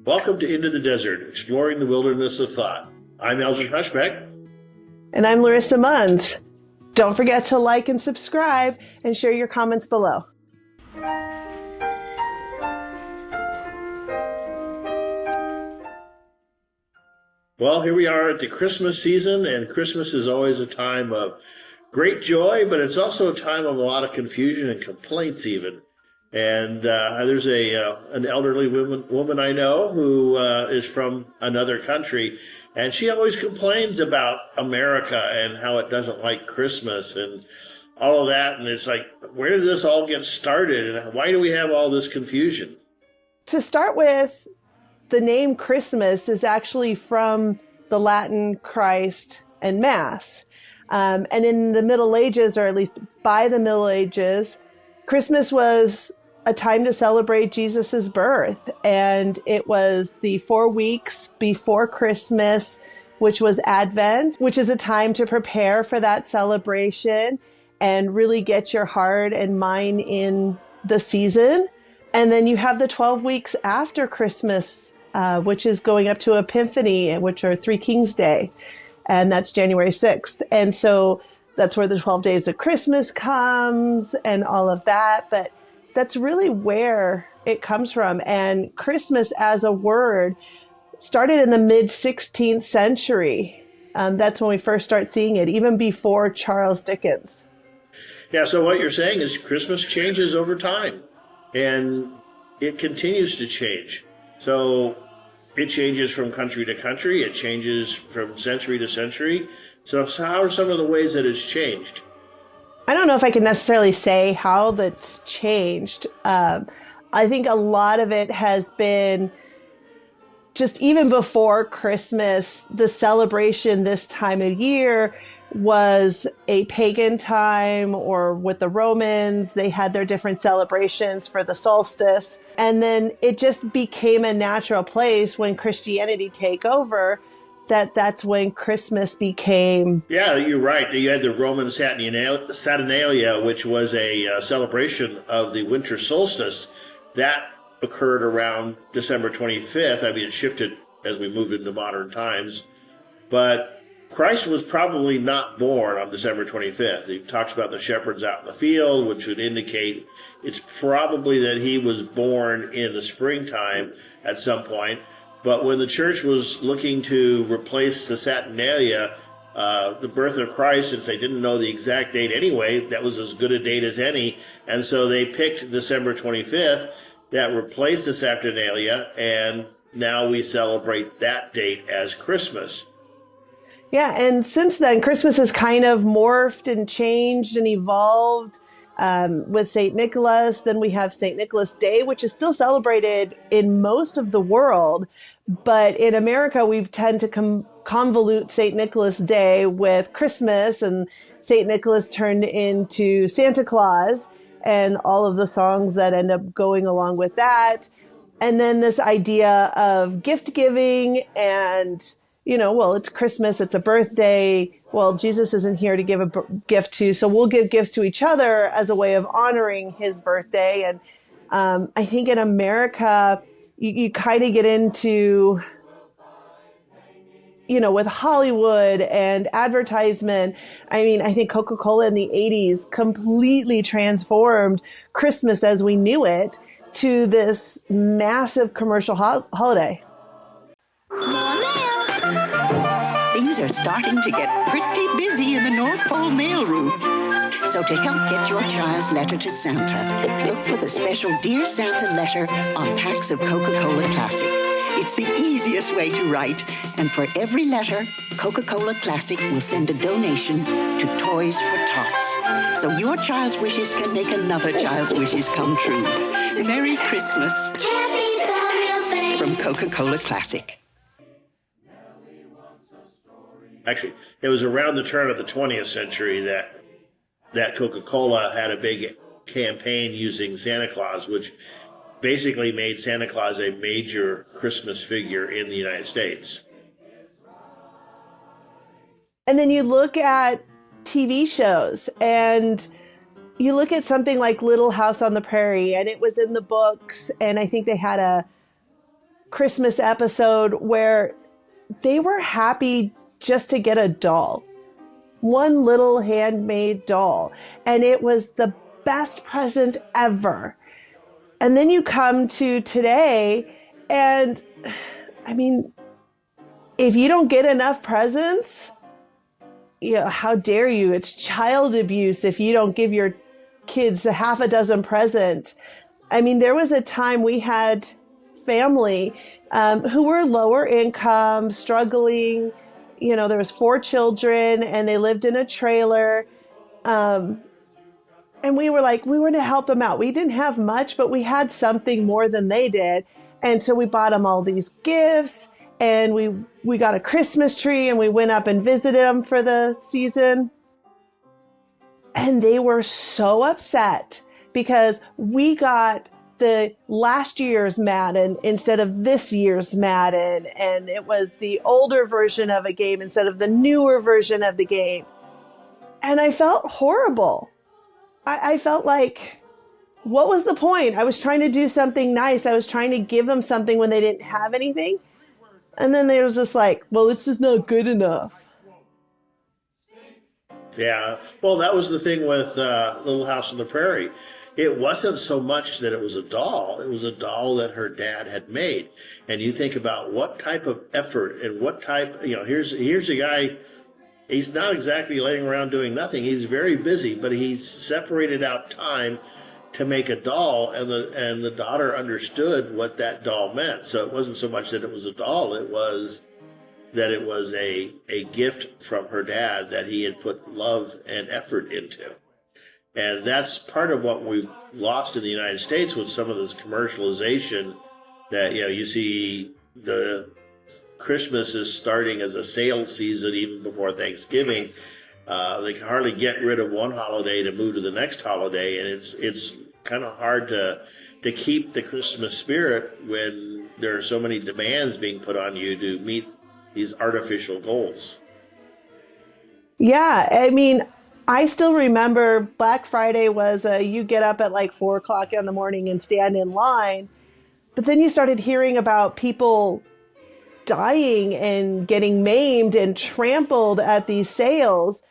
Welcome to Into the Desert, exploring the wilderness of thought. I'm Elgin Hushbeck. And I'm Larissa Munns. Don't forget to like and subscribe and share your comments below. Well, here we are at the Christmas season, and Christmas is always a time of great joy, but it's also a time of a lot of confusion and complaints even. And there's an elderly woman I know who is from another country, and she always complains about America and how it doesn't like Christmas and all of that. And it's like, where did this all get started, and why do we have all this confusion? To start with, the name Christmas is actually from the Latin Christ and Mass. And in the Middle Ages, or at least by the Middle Ages, Christmas was a time to celebrate Jesus's birth. And it was the 4 weeks before Christmas, which was Advent, which is a time to prepare for that celebration and really get your heart and mind in the season. And then you have the 12 weeks after Christmas, which is going up to Epiphany, which are Three Kings Day. And that's January 6th. And so that's where the 12 days of Christmas comes and all of that. But that's really where it comes from. And Christmas as a word started in the mid-16th century. That's when we first start seeing it, even before Charles Dickens. Yeah, so what you're saying is Christmas changes over time, and it continues to change. So it changes from country to country. It changes from century to century. So how are some of the ways that it's changed? I don't know if I can necessarily say how that's changed. I think a lot of it has been just even before Christmas, the celebration this time of year was a pagan time, or with the Romans, they had their different celebrations for the solstice. And then it just became a natural place when Christianity take over, that's when Christmas became... Yeah, you're right. You had the Roman Saturnalia, which was a celebration of the winter solstice. That occurred around December 25th. I mean, it shifted as we moved into modern times. But Christ was probably not born on December 25th. He talks about the shepherds out in the field, which would indicate it's probably that he was born in the springtime at some point. But when the church was looking to replace the Saturnalia, the birth of Christ, since they didn't know the exact date anyway, that was as good a date as any. And so they picked December 25th. That replaced the Saturnalia, and now we celebrate that date as Christmas. Yeah, and since then, Christmas has kind of morphed and changed and evolved with St. Nicholas. Then we have St. Nicholas Day, which is still celebrated in most of the world. But in America, we tend to convolute St. Nicholas Day with Christmas, and St. Nicholas turned into Santa Claus and all of the songs that end up going along with that. And then this idea of gift giving and, well, it's Christmas, it's a birthday. Well, Jesus isn't here to give a gift to, so we'll give gifts to each other as a way of honoring his birthday. And I think in America, you kind of get into, with Hollywood and advertisement. I mean, I think Coca-Cola in the 80s completely transformed Christmas as we knew it to this massive commercial holiday. Things are starting to get pretty busy in the North Pole mailroom. So to help get your child's letter to Santa, look for the special Dear Santa letter on packs of Coca-Cola Classic. It's the easiest way to write, and for every letter, Coca-Cola Classic will send a donation to Toys for Tots. So your child's wishes can make another child's wishes come true. Merry Christmas from Coca-Cola Classic. Actually, it was around the turn of the 20th century that Coca-Cola had a big campaign using Santa Claus, which basically made Santa Claus a major Christmas figure in the United States. And then you look at TV shows, and you look at something like Little House on the Prairie, and it was in the books, and I think they had Christmas episode where they were happy just to get a doll, one little handmade doll. And it was the best present ever. And then you come to today, and I mean, if you don't get enough presents, how dare you? It's child abuse if you don't give your kids a half a dozen presents. I mean, there was a time we had family who were lower income, struggling. There was 4 children and they lived in a trailer. And we were going to help them out. We didn't have much, but we had something more than they did. And so we bought them all these gifts, and we got a Christmas tree, and we went up and visited them for the season. And they were so upset because we got the last year's Madden instead of this year's Madden. And it was the older version of a game instead of the newer version of the game. And I felt horrible. I felt like, what was the point? I was trying to do something nice. I was trying to give them something when they didn't have anything. And then they were just like, well, it's just not good enough. Yeah. Well, that was the thing with Little House on the Prairie. It wasn't so much that it was a doll. It was a doll that her dad had made. And you think about what type of effort and what type, here's a guy. He's not exactly laying around doing nothing. He's very busy, but he's separated out time to make a doll, and the daughter understood what that doll meant. So it wasn't so much that it was a doll, it was that it was a gift from her dad that he had put love and effort into. And that's part of what we've lost in the United States with some of this commercialization that, you see the Christmas is starting as a sale season even before Thanksgiving. They can hardly get rid of one holiday to move to the next holiday, and it's kind of hard to keep the Christmas spirit when there are so many demands being put on you to meet these artificial goals. Yeah, I mean, I still remember Black Friday was you get up at like 4 o'clock in the morning and stand in line, but then you started hearing about people dying and getting maimed and trampled at these sales.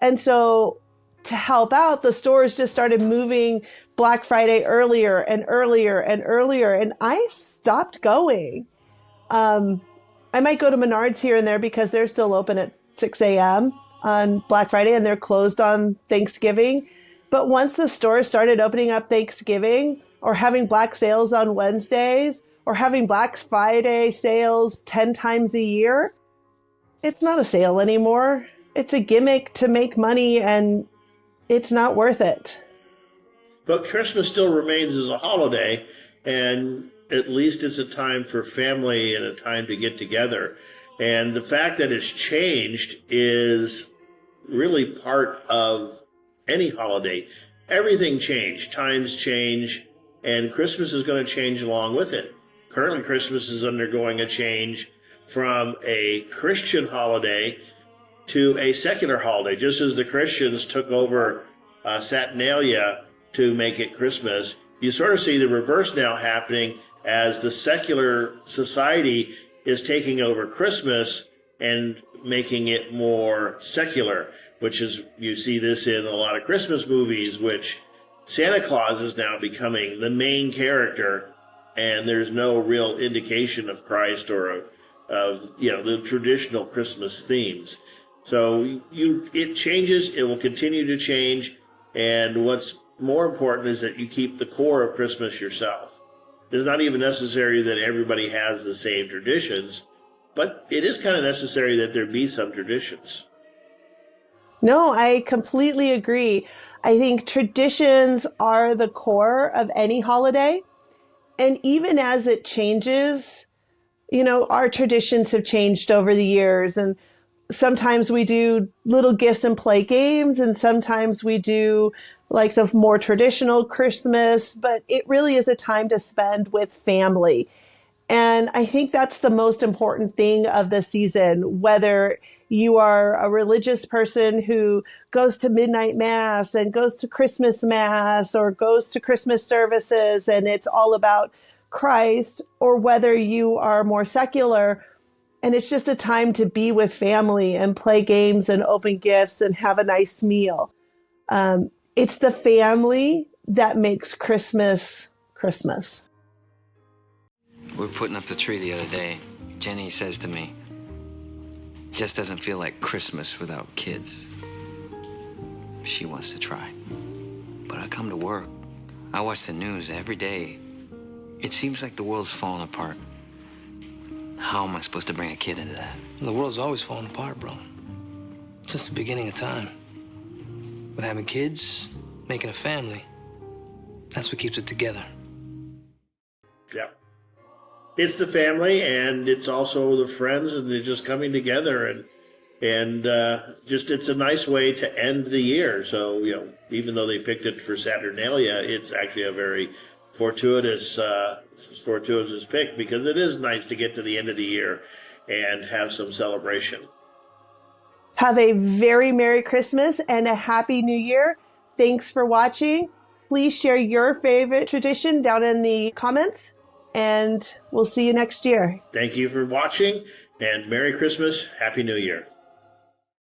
And so to help out, the stores just started moving Black Friday earlier and earlier and earlier, and I stopped going. I might go to Menards here and there because they're still open at 6 a.m. on Black Friday and they're closed on Thanksgiving. But once the stores started opening up Thanksgiving or having Black sales on Wednesdays or having Black Friday sales 10 times a year, it's not a sale anymore. It's a gimmick to make money, and it's not worth it. But Christmas still remains as a holiday, and at least it's a time for family and a time to get together. And the fact that it's changed is really part of any holiday. Everything changed. Times change, and Christmas is going to change along with it. Currently, Christmas is undergoing a change from a Christian holiday to a secular holiday. Just as the Christians took over Saturnalia to make it Christmas, you sort of see the reverse now happening as the secular society is taking over Christmas and making it more secular, which is, you see this in a lot of Christmas movies, which Santa Claus is now becoming the main character, and there's no real indication of Christ or of the traditional Christmas themes. So it changes, it will continue to change, and what's more important is that you keep the core of Christmas yourself. It's not even necessary that everybody has the same traditions, but it is kind of necessary that there be some traditions. No, I completely agree. I think traditions are the core of any holiday. And even as it changes, our traditions have changed over the years. And sometimes we do little gifts and play games, and sometimes we do like the more traditional Christmas, but it really is a time to spend with family. And I think that's the most important thing of the season, whether you are a religious person who goes to midnight mass and goes to Christmas mass or goes to Christmas services and it's all about Christ, or whether you are more secular and it's just a time to be with family and play games and open gifts and have a nice meal. It's the family that makes Christmas Christmas. We were putting up the tree the other day. Jenny says to me, just doesn't feel like Christmas without kids. She wants to try. But I come to work. I watch the news every day. It seems like the world's falling apart. How am I supposed to bring a kid into that? The world's always falling apart, bro. Since the beginning of time. But having kids, making a family, that's what keeps it together. Yeah. It's the family, and it's also the friends, and they're just coming together, and just it's a nice way to end the year. So, even though they picked it for Saturnalia, it's actually a very fortuitous pick, because it is nice to get to the end of the year and have some celebration. Have a very Merry Christmas and a Happy New Year. Thanks for watching. Please share your favorite tradition down in the comments, and we'll see you next year. Thank you for watching, and Merry Christmas, Happy New Year.